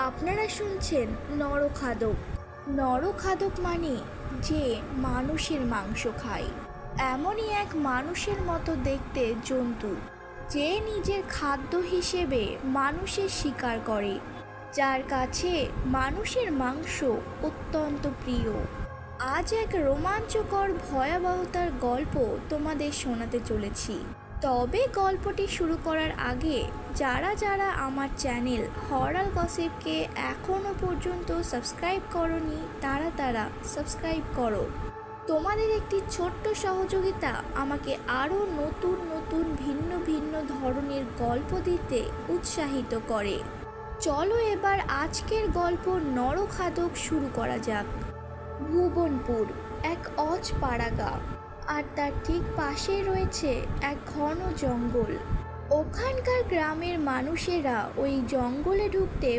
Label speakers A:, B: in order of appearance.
A: আপনারা শুনছেন নরখাদক। নরখাদক মানে যে মানুষের মাংস খায়, এমনই এক মানুষের মতো দেখতে জন্তু, যে নিজের খাদ্য হিসেবে মানুষের শিকার করে, যার কাছে মানুষের মাংস অত্যন্ত প্রিয়। আজ এক রোমাঞ্চকর ভয়াবহতার গল্প তোমাদের শোনাতে চলেছি। তবে গল্পটি শুরু করার আগে যারা যারা আমার চ্যানেল হরর গসিপকে এখনও পর্যন্ত সাবস্ক্রাইব করনি তারা তারা সাবস্ক্রাইব করো। তোমাদের একটি ছোট্ট সহযোগিতা আমাকে আরও নতুন নতুন ভিন্ন ভিন্ন ধরনের গল্প দিতে উৎসাহিত করে। চলো এবার আজকের গল্প নরখাদক শুরু করা যাক। ভুবনপুর এক অজপাড়া গ্রাম, আর তার ঠিক পাশেই রয়েছে এক ঘন জঙ্গল। ওখানকার গ্রামের মানুষেরা ওই জঙ্গলে ঢুকতে